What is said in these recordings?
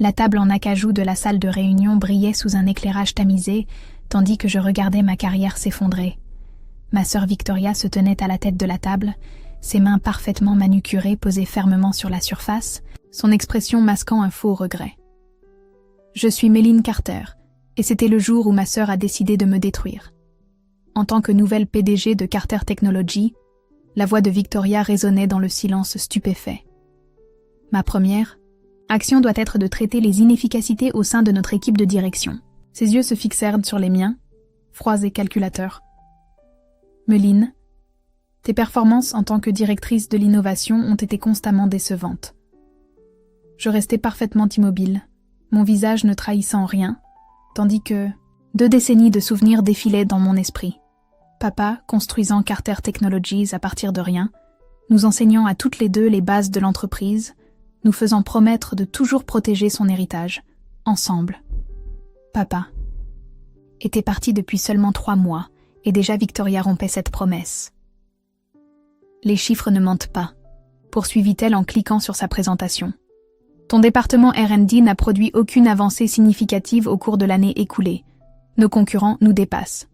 La table en acajou de la salle de réunion brillait sous un éclairage tamisé, tandis que je regardais ma carrière s'effondrer. Ma sœur Victoria se tenait à la tête de la table, ses mains parfaitement manucurées posées fermement sur la surface, son expression masquant un faux regret. Je suis Méline Carter, et c'était le jour où ma sœur a décidé de me détruire. En tant que nouvelle PDG de Carter Technology, la voix de Victoria résonnait dans le silence stupéfait. Ma première action doit être de traiter les inefficacités au sein de notre équipe de direction. Ses yeux se fixèrent sur les miens, froids et calculateurs. Méline, tes performances en tant que directrice de l'innovation ont été constamment décevantes. Je restais parfaitement immobile, mon visage ne trahissant rien, tandis que 2 décennies de souvenirs défilaient dans mon esprit. Papa, construisant Carter Technologies à partir de rien, nous enseignant à toutes les deux les bases de l'entreprise, nous faisant promettre de toujours protéger son héritage, ensemble. Papa était parti depuis seulement 3 mois, et déjà Victoria rompait cette promesse. Les chiffres ne mentent pas, poursuivit-elle en cliquant sur sa présentation. Ton département R&D n'a produit aucune avancée significative au cours de l'année écoulée. Nos concurrents nous dépassent.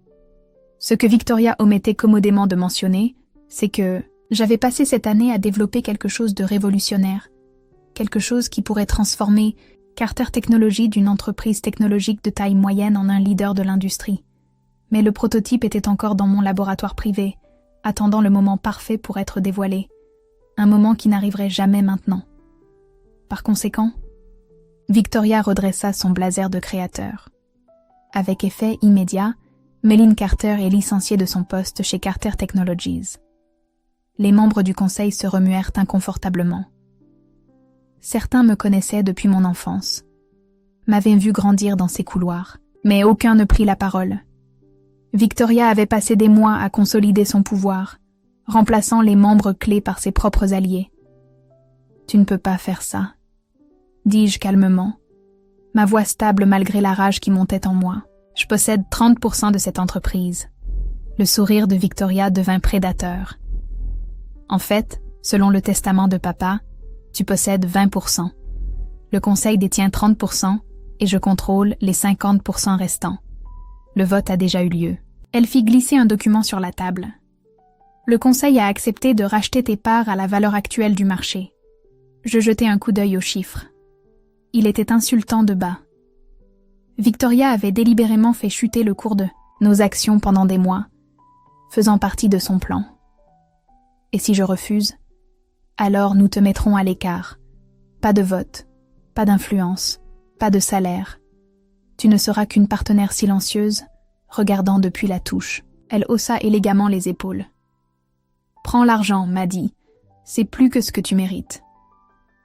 Ce que Victoria omettait commodément de mentionner, c'est que j'avais passé cette année à développer quelque chose de révolutionnaire, quelque chose qui pourrait transformer Carter Technology d'une entreprise technologique de taille moyenne en un leader de l'industrie. Mais le prototype était encore dans mon laboratoire privé, attendant le moment parfait pour être dévoilé, un moment qui n'arriverait jamais maintenant. Par conséquent, Victoria redressa son blazer de créateur. Avec effet immédiat, Méline Carter est licenciée de son poste chez Carter Technologies. Les membres du conseil se remuèrent inconfortablement. Certains me connaissaient depuis mon enfance, m'avaient vu grandir dans ces couloirs, mais aucun ne prit la parole. Victoria avait passé des mois à consolider son pouvoir, remplaçant les membres clés par ses propres alliés. « Tu ne peux pas faire ça », dis-je calmement, ma voix stable malgré la rage qui montait en moi. Je possède 30% de cette entreprise. Le sourire de Victoria devint prédateur. En fait, selon le testament de papa, tu possèdes 20%. Le conseil détient 30% et je contrôle les 50% restants. Le vote a déjà eu lieu. Elle fit glisser un document sur la table. Le conseil a accepté de racheter tes parts à la valeur actuelle du marché. Je jetai un coup d'œil aux chiffres. Il était insultant de bas. Victoria avait délibérément fait chuter le cours de nos actions pendant des mois, faisant partie de son plan. Et si je refuse, alors nous te mettrons à l'écart. Pas de vote, pas d'influence, pas de salaire. Tu ne seras qu'une partenaire silencieuse, regardant depuis la touche. Elle haussa élégamment les épaules. « Prends l'argent, m'a dit. C'est plus que ce que tu mérites. »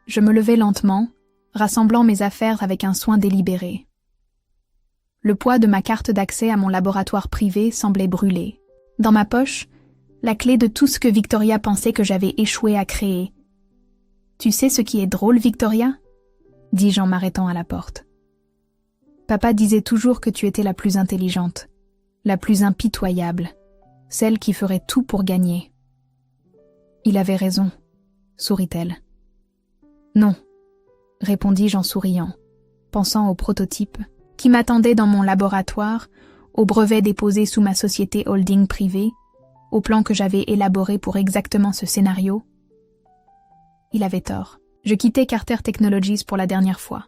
Je me levai lentement, rassemblant mes affaires avec un soin délibéré. Le poids de ma carte d'accès à mon laboratoire privé semblait brûler. Dans ma poche, la clé de tout ce que Victoria pensait que j'avais échoué à créer. « Tu sais ce qui est drôle, Victoria ?» dis-je en m'arrêtant à la porte. « Papa disait toujours que tu étais la plus intelligente, la plus impitoyable, celle qui ferait tout pour gagner. » Il avait raison, sourit-elle. « Non, » répondis-je en souriant, pensant au prototype qui m'attendait dans mon laboratoire, au brevet déposé sous ma société holding privée, au plan que j'avais élaboré pour exactement ce scénario. Il avait tort. Je quittais Carter Technologies pour la dernière fois,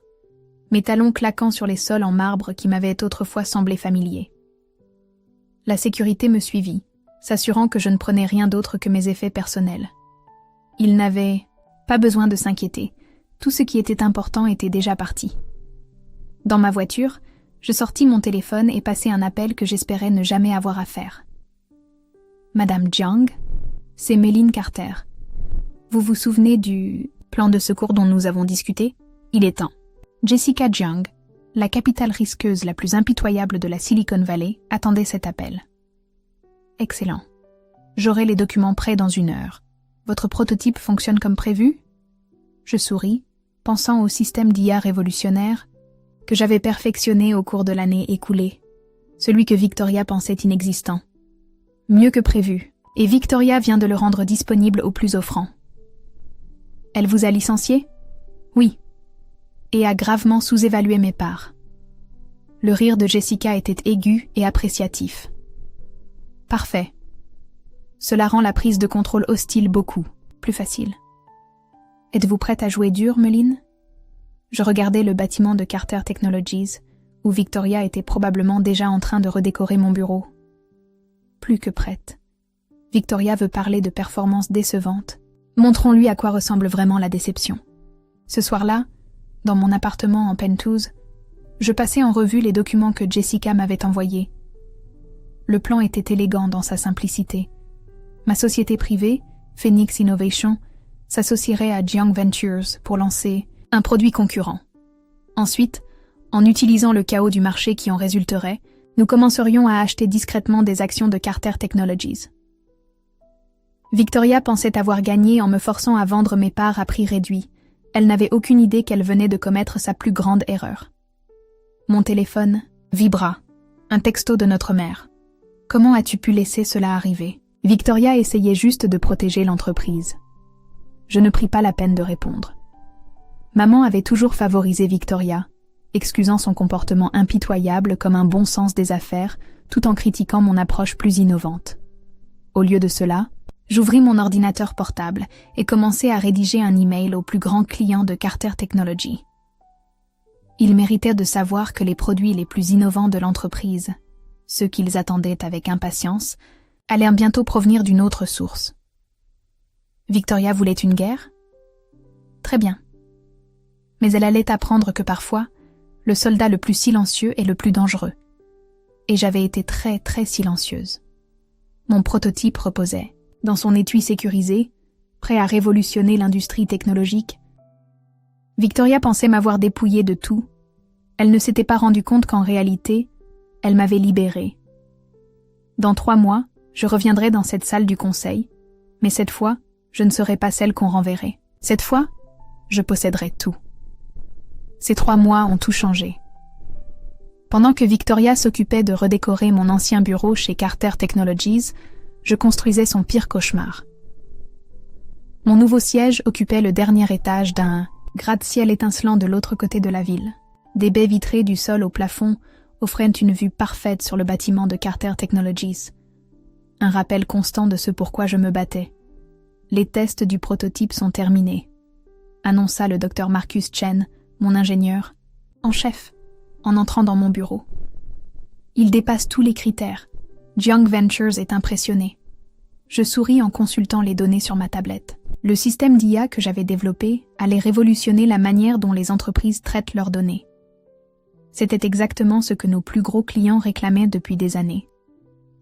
mes talons claquant sur les sols en marbre qui m'avaient autrefois semblé familiers. La sécurité me suivit, s'assurant que je ne prenais rien d'autre que mes effets personnels. Il n'avait pas besoin de s'inquiéter, tout ce qui était important était déjà parti. Dans ma voiture, je sortis mon téléphone et passai un appel que j'espérais ne jamais avoir à faire. « Madame Jiang, c'est Méline Carter. Vous vous souvenez du plan de secours dont nous avons discuté ? Il est temps. » Jessica Jiang, la capitale risqueuse la plus impitoyable de la Silicon Valley, attendait cet appel. « Excellent. J'aurai les documents prêts dans 1 heure. Votre prototype fonctionne comme prévu ? » Je souris, pensant au système d'IA révolutionnaire que j'avais perfectionné au cours de l'année écoulée, celui que Victoria pensait inexistant. Mieux que prévu, et Victoria vient de le rendre disponible au plus offrant. Elle vous a licencié ? Oui. et a gravement sous-évalué mes parts. Le rire de Jessica était aigu et appréciatif. Parfait. Cela rend la prise de contrôle hostile beaucoup plus facile. Êtes-vous prête à jouer dur, Meline? Je regardais le bâtiment de Carter Technologies, où Victoria était probablement déjà en train de redécorer mon bureau. Plus que prête. Victoria veut parler de performances décevantes. Montrons-lui à quoi ressemble vraiment la déception. Ce soir-là, dans mon appartement en penthouse, je passais en revue les documents que Jessica m'avait envoyés. Le plan était élégant dans sa simplicité. Ma société privée, Phoenix Innovation, s'associerait à Jiang Ventures pour lancer un produit concurrent. Ensuite, en utilisant le chaos du marché qui en résulterait, nous commencerions à acheter discrètement des actions de Carter Technologies. Victoria pensait avoir gagné en me forçant à vendre mes parts à prix réduit. Elle n'avait aucune idée qu'elle venait de commettre sa plus grande erreur. Mon téléphone vibra. Un texto de notre mère. « Comment as-tu pu laisser cela arriver ?» Victoria essayait juste de protéger l'entreprise. Je ne pris pas la peine de répondre. Maman avait toujours favorisé Victoria, excusant son comportement impitoyable comme un bon sens des affaires, tout en critiquant mon approche plus innovante. Au lieu de cela, j'ouvris mon ordinateur portable et commençai à rédiger un email aux plus grands clients de Carter Technology. Ils méritaient de savoir que les produits les plus innovants de l'entreprise, ceux qu'ils attendaient avec impatience, allaient bientôt provenir d'une autre source. Victoria voulait une guerre? Très bien. Mais elle allait apprendre que parfois, le soldat le plus silencieux est le plus dangereux. Et j'avais été très, très silencieuse. Mon prototype reposait, dans son étui sécurisé, prêt à révolutionner l'industrie technologique. Victoria pensait m'avoir dépouillée de tout. Elle ne s'était pas rendue compte qu'en réalité, elle m'avait libérée. Dans 3 mois, je reviendrai dans cette salle du conseil, mais cette fois, je ne serai pas celle qu'on renverrait. Cette fois, je posséderai tout. Ces 3 mois ont tout changé. Pendant que Victoria s'occupait de redécorer mon ancien bureau chez Carter Technologies, je construisais son pire cauchemar. Mon nouveau siège occupait le dernier étage d'un gratte-ciel étincelant de l'autre côté de la ville. Des baies vitrées du sol au plafond offraient une vue parfaite sur le bâtiment de Carter Technologies. Un rappel constant de ce pourquoi je me battais. Les tests du prototype sont terminés, annonça le Dr Marcus Chen, mon ingénieur, en chef, en entrant dans mon bureau. Il dépasse tous les critères. Jiang Ventures est impressionné. Je souris en consultant les données sur ma tablette. Le système d'IA que j'avais développé allait révolutionner la manière dont les entreprises traitent leurs données. C'était exactement ce que nos plus gros clients réclamaient depuis des années.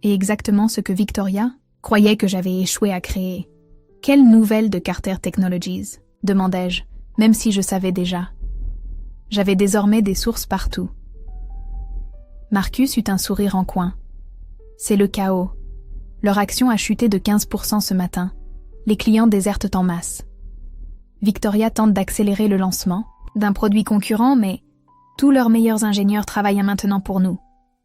Et exactement ce que Victoria croyait que j'avais échoué à créer. « Quelle nouvelle de Carter Technologies ?» demandai-je, même si je savais déjà. J'avais désormais des sources partout. Marcus eut un sourire en coin. « C'est le chaos. Leur action a chuté de 15% ce matin. Les clients désertent en masse. Victoria tente d'accélérer le lancement d'un produit concurrent, mais tous leurs meilleurs ingénieurs travaillent maintenant pour nous,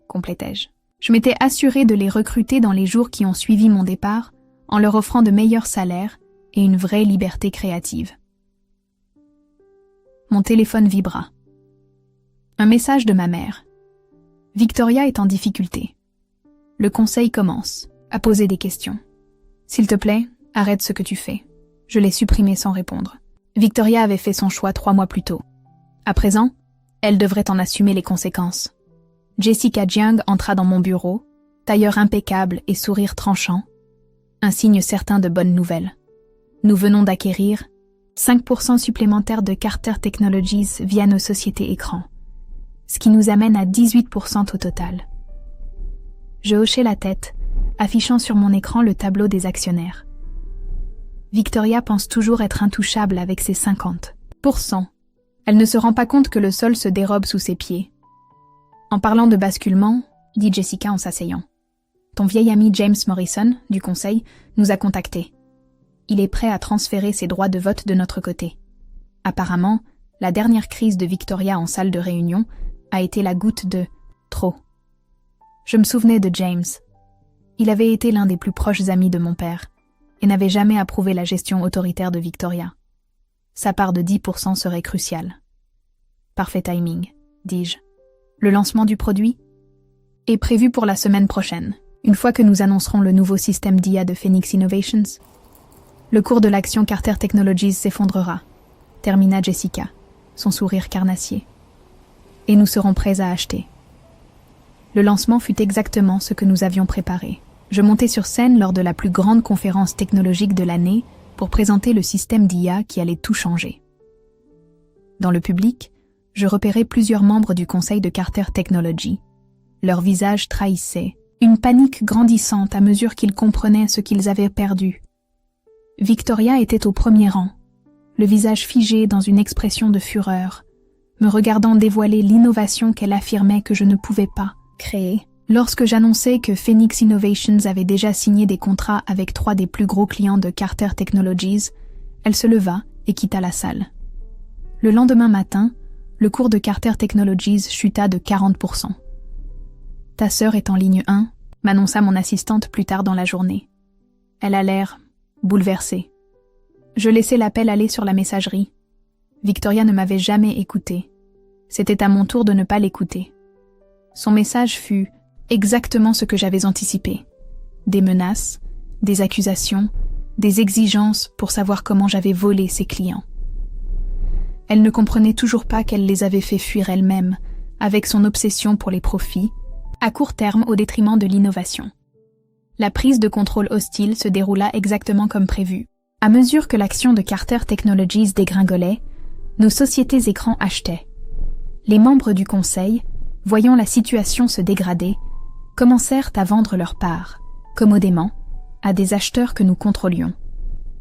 complétai-je. Je m'étais assuré de les recruter dans les jours qui ont suivi mon départ, en leur offrant de meilleurs salaires et une vraie liberté créative. Mon téléphone vibra. Un message de ma mère. Victoria est en difficulté. Le conseil commence à poser des questions. S'il te plaît, arrête ce que tu fais. Je l'ai supprimé sans répondre. Victoria avait fait son choix 3 mois plus tôt. À présent, elle devrait en assumer les conséquences. Jessica Jiang entra dans mon bureau, tailleur impeccable et sourire tranchant, un signe certain de bonnes nouvelles. Nous venons d'acquérir 5% supplémentaires de Carter Technologies via nos sociétés écrans, ce qui nous amène à 18% au total. Je hochai la tête, affichant sur mon écran le tableau des actionnaires. Victoria pense toujours être intouchable avec ses 50%. Elle ne se rend pas compte que le sol se dérobe sous ses pieds. En parlant de basculement, dit Jessica en s'asseyant. Ton vieil ami James Morrison, du conseil, nous a contactés. Il est prêt à transférer ses droits de vote de notre côté. Apparemment, la dernière crise de Victoria en salle de réunion a été la goutte de trop. Je me souvenais de James. Il avait été l'un des plus proches amis de mon père et n'avait jamais approuvé la gestion autoritaire de Victoria. Sa part de 10% serait cruciale. Parfait timing, dis-je. Le lancement du produit est prévu pour la semaine prochaine, une fois que nous annoncerons le nouveau système d'IA de Phoenix Innovations. Le cours de l'action Carter Technologies s'effondrera, termina Jessica, son sourire carnassier. Et nous serons prêts à acheter. Le lancement fut exactement ce que nous avions préparé. Je montai sur scène lors de la plus grande conférence technologique de l'année pour présenter le système d'IA qui allait tout changer. Dans le public, je repérais plusieurs membres du conseil de Carter Technology. Leurs visages trahissaient une panique grandissante à mesure qu'ils comprenaient ce qu'ils avaient perdu. Victoria était au premier rang, le visage figé dans une expression de fureur, me regardant dévoiler l'innovation qu'elle affirmait que je ne pouvais pas créer. Lorsque j'annonçai que Phoenix Innovations avait déjà signé des contrats avec 3 des plus gros clients de Carter Technologies, elle se leva et quitta la salle. Le lendemain matin, le cours de Carter Technologies chuta de 40%. « Ta sœur est en ligne 1 », m'annonça mon assistante plus tard dans la journée. Elle a l'air bouleversée. Je laissai l'appel aller sur la messagerie. Victoria ne m'avait jamais écoutée. C'était à mon tour de ne pas l'écouter. Son message fut exactement ce que j'avais anticipé. Des menaces, des accusations, des exigences pour savoir comment j'avais volé ses clients. Elle ne comprenait toujours pas qu'elle les avait fait fuir elle-même, avec son obsession pour les profits, à court terme au détriment de l'innovation. La prise de contrôle hostile se déroula exactement comme prévu. À mesure que l'action de Carter Technologies dégringolait, nos sociétés écrans achetaient. Les membres du conseil, voyant la situation se dégrader, commencèrent à vendre leur part, commodément, à des acheteurs que nous contrôlions.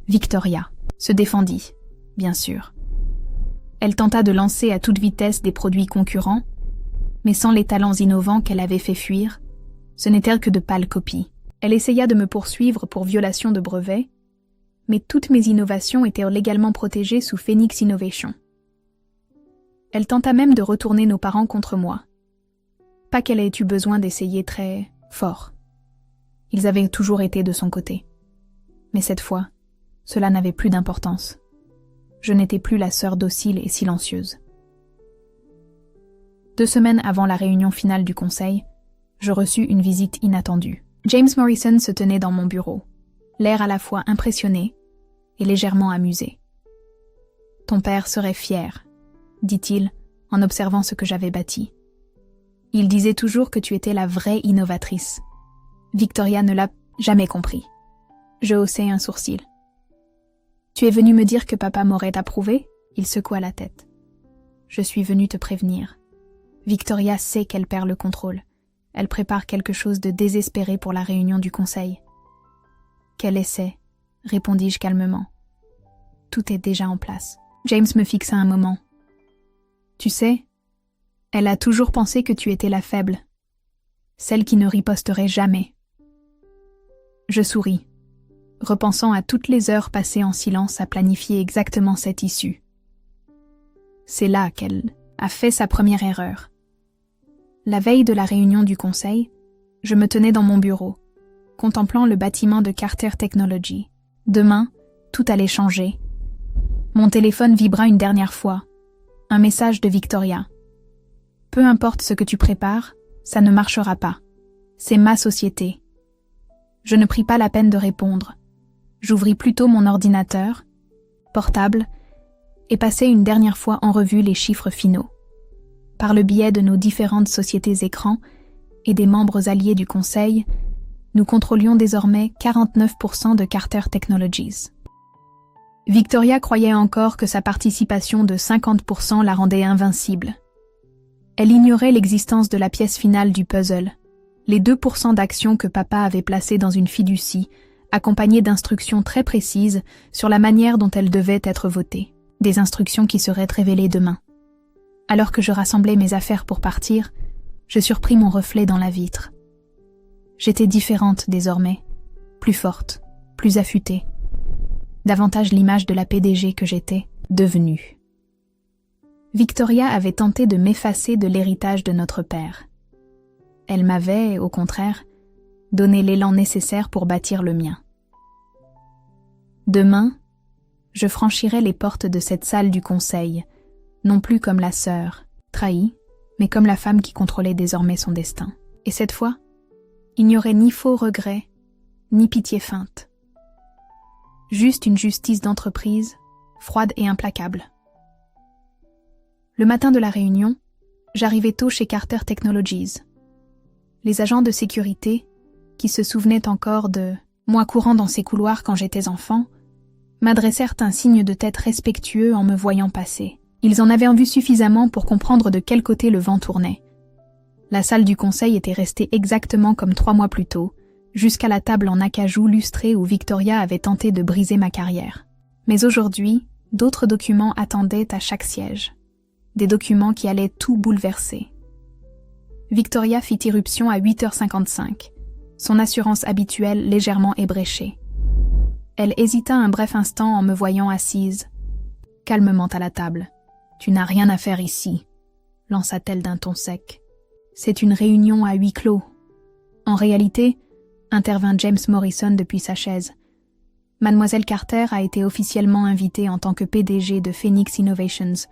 Victoria se défendit, bien sûr. Elle tenta de lancer à toute vitesse des produits concurrents, mais sans les talents innovants qu'elle avait fait fuir, ce n'étaient que de pâles copies. Elle essaya de me poursuivre pour violation de brevet, mais toutes mes innovations étaient légalement protégées sous Phoenix Innovation. Elle tenta même de retourner nos parents contre moi. Pas qu'elle ait eu besoin d'essayer très fort. Ils avaient toujours été de son côté. Mais cette fois, cela n'avait plus d'importance. Je n'étais plus la sœur docile et silencieuse. 2 semaines avant la réunion finale du conseil, je reçus une visite inattendue. James Morrison se tenait dans mon bureau, l'air à la fois impressionné et légèrement amusé. « Ton père serait fier », dit-il en observant ce que j'avais bâti. « Il disait toujours que tu étais la vraie innovatrice. » Victoria ne l'a jamais compris. Je haussai un sourcil. « Tu es venu me dire que papa m'aurait approuvé ?» Il secoua la tête. « Je suis venu te prévenir. Victoria sait qu'elle perd le contrôle. Elle prépare quelque chose de désespéré pour la réunion du conseil. »« Quel essai ?» répondis-je calmement. « Tout est déjà en place. » James me fixa un moment. « Tu sais, elle a toujours pensé que tu étais la faible, celle qui ne riposterait jamais. » Je souris, repensant à toutes les heures passées en silence à planifier exactement cette issue. C'est là qu'elle a fait sa première erreur. La veille de la réunion du conseil, je me tenais dans mon bureau, contemplant le bâtiment de Carter Technology. Demain, tout allait changer. Mon téléphone vibra une dernière fois. Un message de Victoria. « Peu importe ce que tu prépares, ça ne marchera pas. C'est ma société. » Je ne pris pas la peine de répondre. J'ouvris plutôt mon ordinateur, portable, et passai une dernière fois en revue les chiffres finaux. Par le biais de nos différentes sociétés écrans et des membres alliés du conseil, nous contrôlions désormais 49% de Carter Technologies. Victoria croyait encore que sa participation de 50% la rendait invincible. Elle ignorait l'existence de la pièce finale du puzzle, les 2% d'actions que papa avait placées dans une fiducie, accompagnées d'instructions très précises sur la manière dont elles devaient être votées, des instructions qui seraient révélées demain. Alors que je rassemblais mes affaires pour partir, je surpris mon reflet dans la vitre. J'étais différente désormais, plus forte, plus affûtée, davantage l'image de la PDG que j'étais devenue. Victoria avait tenté de m'effacer de l'héritage de notre père. Elle m'avait, au contraire, donné l'élan nécessaire pour bâtir le mien. Demain, je franchirai les portes de cette salle du conseil, non plus comme la sœur, trahie, mais comme la femme qui contrôlait désormais son destin. Et cette fois, il n'y aurait ni faux regrets, ni pitié feinte. Juste une justice d'entreprise, froide et implacable. Le matin de la réunion, j'arrivais tôt chez Carter Technologies. Les agents de sécurité, qui se souvenaient encore de moi courant dans ces couloirs quand j'étais enfant, m'adressèrent un signe de tête respectueux en me voyant passer. Ils en avaient en vue suffisamment pour comprendre de quel côté le vent tournait. La salle du conseil était restée exactement comme 3 mois plus tôt, jusqu'à la table en acajou lustrée où Victoria avait tenté de briser ma carrière. Mais aujourd'hui, d'autres documents attendaient à chaque siège. Des documents qui allaient tout bouleverser. Victoria fit irruption à 8h55, son assurance habituelle légèrement ébréchée. Elle hésita un bref instant en me voyant assise, calmement à la table. « Tu n'as rien à faire ici », lança-t-elle d'un ton sec. « C'est une réunion à huis clos. » En réalité, intervint James Morrison depuis sa chaise. Mademoiselle Carter a été officiellement invitée en tant que PDG de Phoenix Innovations.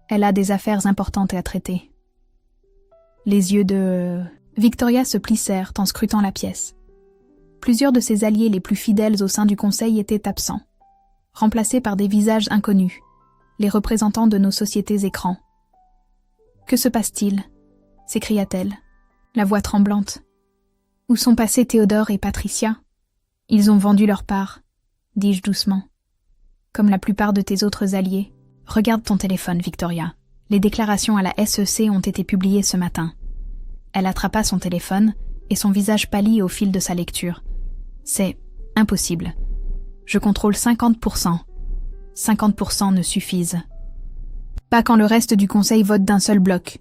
Elle a des affaires importantes à traiter. Les yeux de Victoria se plissèrent en scrutant la pièce. Plusieurs de ses alliés les plus fidèles au sein du conseil étaient absents, remplacés par des visages inconnus, les représentants de nos sociétés écrans. « Que se passe-t-il » s'écria-t-elle, la voix tremblante. « Où sont passés Théodore et Patricia ?»« Ils ont vendu leur part, » dis-je doucement. « Comme la plupart de tes autres alliés. Regarde ton téléphone, Victoria. Les déclarations à la SEC ont été publiées ce matin. » Elle attrapa son téléphone et son visage pâlit au fil de sa lecture. « C'est impossible. Je contrôle 50%. 50% ne suffisent. »« Pas quand le reste du conseil vote d'un seul bloc, »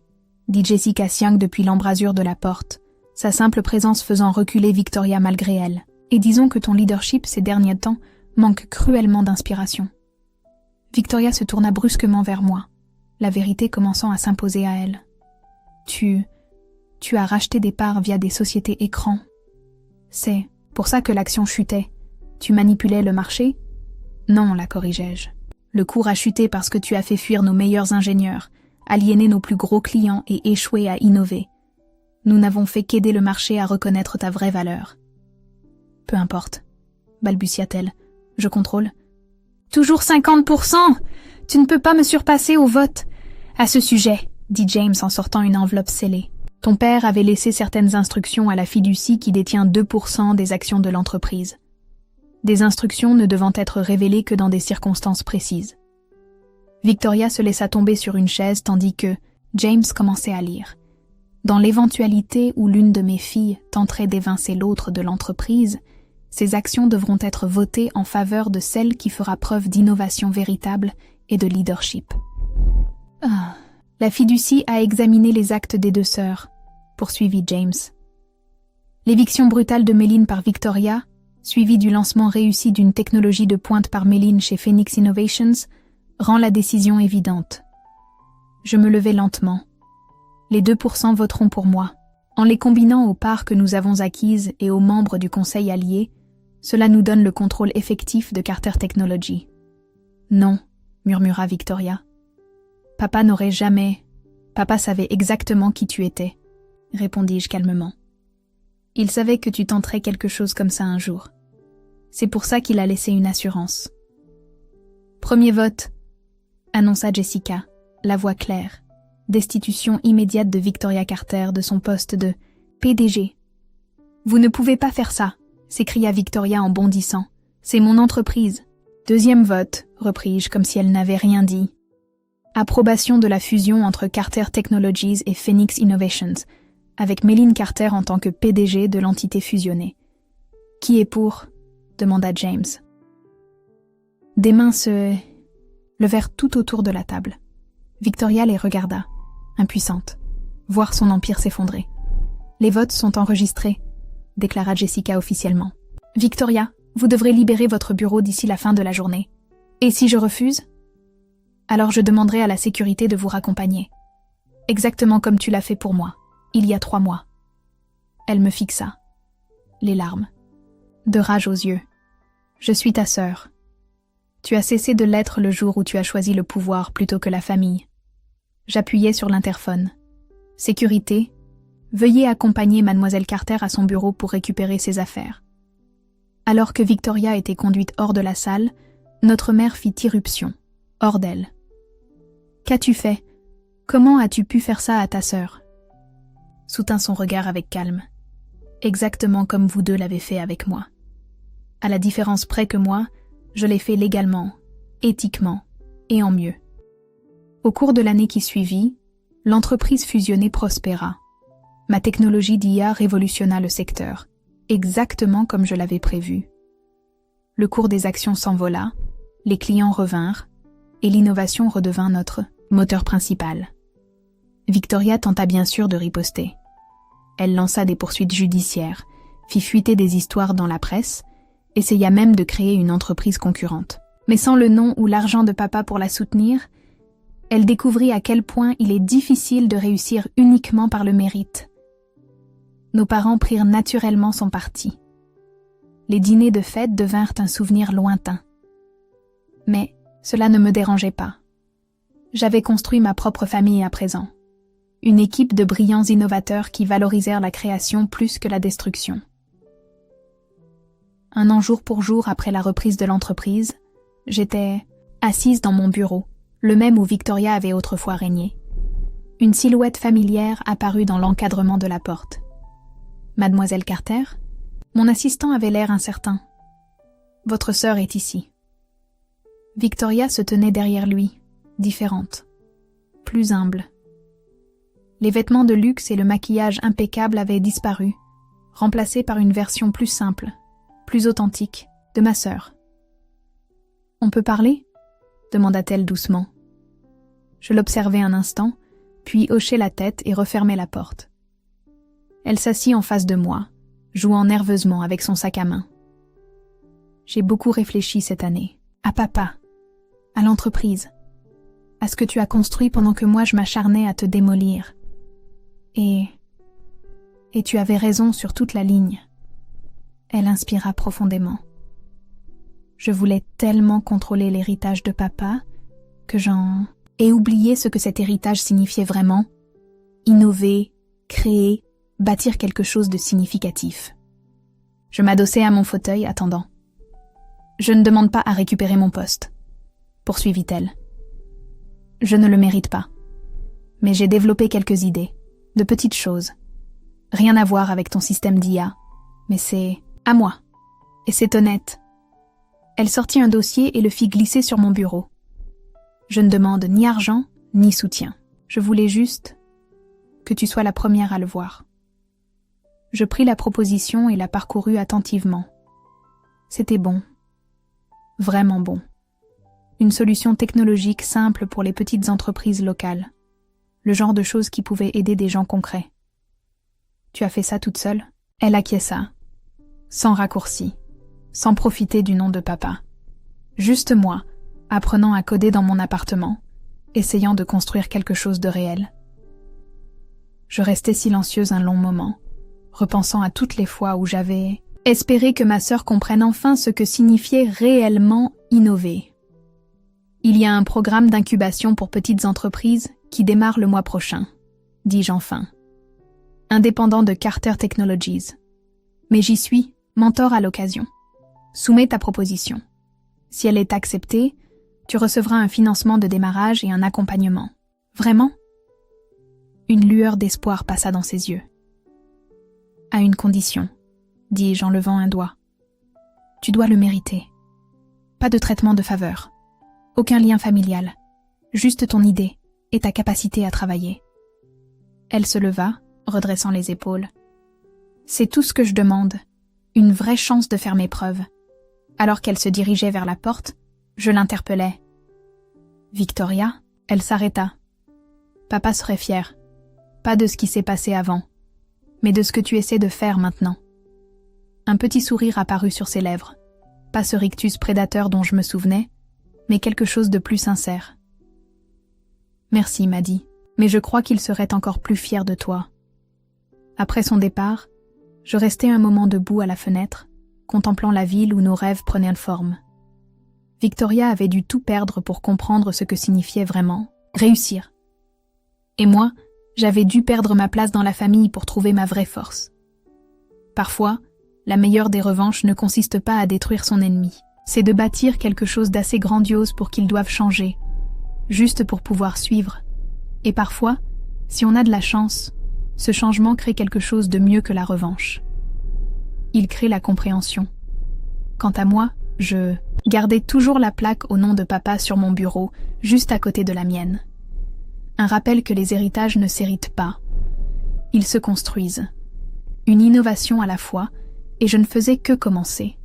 dit Jessica Siang depuis l'embrasure de la porte, sa simple présence faisant reculer Victoria malgré elle. « Et disons que ton leadership ces derniers temps manque cruellement d'inspiration. » Victoria se tourna brusquement vers moi, la vérité commençant à s'imposer à elle. « Tu as racheté des parts via des sociétés écrans. C'est pour ça que l'action chutait. Tu manipulais le marché ? » « Non, la corrigeai-je. Le cours a chuté parce que tu as fait fuir nos meilleurs ingénieurs, aliéné nos plus gros clients et échoué à innover. Nous n'avons fait qu'aider le marché à reconnaître ta vraie valeur. »« Peu importe, » balbutia-t-elle. « Je contrôle. »« Toujours 50%! Tu ne peux pas me surpasser au vote. »« À ce sujet, » dit James en sortant une enveloppe scellée. « Ton père avait laissé certaines instructions à la fiducie qui détient 2% des actions de l'entreprise. Des instructions ne devant être révélées que dans des circonstances précises. » Victoria se laissa tomber sur une chaise tandis que James commençait à lire. « Dans l'éventualité où l'une de mes filles tenterait d'évincer l'autre de l'entreprise, ces actions devront être votées en faveur de celle qui fera preuve d'innovation véritable et de leadership. » La fiducie a examiné les actes des 2 sœurs, poursuivit James. L'éviction brutale de Méline par Victoria, suivie du lancement réussi d'une technologie de pointe par Méline chez Phoenix Innovations, rend la décision évidente. Je me levai lentement. Les 2% voteront pour moi. En les combinant aux parts que nous avons acquises et aux membres du conseil allié, cela nous donne le contrôle effectif de Carter Technologies. Non, murmura Victoria. Papa n'aurait jamais... Papa savait exactement qui tu étais, répondis-je calmement. Il savait que tu tenterais quelque chose comme ça un jour. C'est pour ça qu'il a laissé une assurance. Premier vote, annonça Jessica, la voix claire. Destitution immédiate de Victoria Carter de son poste de PDG. Vous ne pouvez pas faire ça, s'écria Victoria en bondissant. C'est mon entreprise. Deuxième vote, repris-je comme si elle n'avait rien dit. Approbation de la fusion entre Carter Technologies et Phoenix Innovations, avec Méline Carter en tant que PDG de l'entité fusionnée. « Qui est pour ?» demanda James. Des mains se levèrent tout autour de la table. Victoria les regarda, impuissante, voir son empire s'effondrer. « Les votes sont enregistrés », déclara Jessica officiellement. « Victoria, vous devrez libérer votre bureau d'ici la fin de la journée. Et si je refuse ? Alors je demanderai à la sécurité de vous raccompagner. Exactement comme tu l'as fait pour moi. Il y a 3 mois. » Elle me fixa. Les larmes. De rage aux yeux. « Je suis ta sœur. Tu as cessé de l'être le jour où tu as choisi le pouvoir plutôt que la famille. J'appuyais sur l'interphone. Sécurité, veuillez accompagner Mademoiselle Carter à son bureau pour récupérer ses affaires. Alors que Victoria était conduite hors de la salle, notre mère fit irruption, hors d'elle. Qu'as-tu fait? Comment as-tu pu faire ça à ta sœur? Soutint son regard avec calme. Exactement comme vous deux l'avez fait avec moi. À la différence près que moi, je l'ai fait légalement, éthiquement et en mieux. Au cours de l'année qui suivit, l'entreprise fusionnée prospéra. Ma technologie d'IA révolutionna le secteur, exactement comme je l'avais prévu. Le cours des actions s'envola, les clients revinrent, et l'innovation redevint notre moteur principal. Victoria tenta bien sûr de riposter. Elle lança des poursuites judiciaires, fit fuiter des histoires dans la presse, essaya même de créer une entreprise concurrente. Mais sans le nom ou l'argent de papa pour la soutenir, elle découvrit à quel point il est difficile de réussir uniquement par le mérite. Nos parents prirent naturellement son parti. Les dîners de fête devinrent un souvenir lointain. Mais cela ne me dérangeait pas. J'avais construit ma propre famille à présent. Une équipe de brillants innovateurs qui valorisèrent la création plus que la destruction. Un an jour pour jour après la reprise de l'entreprise, j'étais assise dans mon bureau, le même où Victoria avait autrefois régné. Une silhouette familière apparut dans l'encadrement de la porte. Mademoiselle Carter, mon assistant avait l'air incertain. Votre sœur est ici. Victoria se tenait derrière lui, différente, plus humble. Les vêtements de luxe et le maquillage impeccable avaient disparu, remplacés par une version plus simple, plus authentique, de ma sœur. « On peut parler ?» demanda-t-elle doucement. Je l'observai un instant, puis hochai la tête et refermai la porte. Elle s'assit en face de moi, jouant nerveusement avec son sac à main. J'ai beaucoup réfléchi cette année, à papa, à l'entreprise, à ce que tu as construit pendant que moi je m'acharnais à te démolir. Et tu avais raison sur toute la ligne. Elle inspira profondément. Je voulais tellement contrôler l'héritage de papa que j'en ai oublié ce que cet héritage signifiait vraiment. Innover, créer, bâtir quelque chose de significatif. Je m'adossai à mon fauteuil, attendant. Je ne demande pas à récupérer mon poste, poursuivit-elle. Je ne le mérite pas. Mais j'ai développé quelques idées, de petites choses. Rien à voir avec ton système d'IA, mais c'est à moi. Et c'est honnête. Elle sortit un dossier et le fit glisser sur mon bureau. Je ne demande ni argent, ni soutien. Je voulais juste que tu sois la première à le voir. Je pris la proposition et la parcourus attentivement. C'était bon. Vraiment bon. Une solution technologique simple pour les petites entreprises locales. Le genre de choses qui pouvaient aider des gens concrets. Tu as fait ça toute seule? Elle acquiesça, sans raccourci, sans profiter du nom de papa. Juste moi, apprenant à coder dans mon appartement, essayant de construire quelque chose de réel. Je restais silencieuse un long moment, repensant à toutes les fois où j'avais espéré que ma sœur comprenne enfin ce que signifiait réellement innover. Il y a un programme d'incubation pour petites entreprises qui démarre le mois prochain, dis-je enfin. Indépendant de Carter Technologies. Mais j'y suis, mentor à l'occasion. Soumets ta proposition. Si elle est acceptée, tu recevras un financement de démarrage et un accompagnement. Vraiment? Une lueur d'espoir passa dans ses yeux. À une condition, dis-je en levant un doigt. Tu dois le mériter. Pas de traitement de faveur. Aucun lien familial. Juste ton idée et ta capacité à travailler. Elle se leva, redressant les épaules. C'est tout ce que je demande. Une vraie chance de faire mes preuves. Alors qu'elle se dirigeait vers la porte, je l'interpellai. Victoria, elle s'arrêta. Papa serait fier. Pas de ce qui s'est passé avant, mais de ce que tu essaies de faire maintenant. Un petit sourire apparut sur ses lèvres. Pas ce rictus prédateur dont je me souvenais, mais quelque chose de plus sincère. Merci, m'a dit, mais je crois qu'il serait encore plus fier de toi. Après son départ, je restai un moment debout à la fenêtre, contemplant la ville où nos rêves prenaient forme. Victoria avait dû tout perdre pour comprendre ce que signifiait vraiment réussir. Et moi, j'avais dû perdre ma place dans la famille pour trouver ma vraie force. Parfois, la meilleure des revanches ne consiste pas à détruire son ennemi. C'est de bâtir quelque chose d'assez grandiose pour qu'il doive changer, juste pour pouvoir suivre. Et parfois, si on a de la chance, ce changement crée quelque chose de mieux que la revanche. Il crée la compréhension. Quant à moi, je gardais toujours la plaque au nom de papa sur mon bureau, juste à côté de la mienne. Un rappel que les héritages ne s'héritent pas. Ils se construisent. Une innovation à la fois, et je ne faisais que commencer.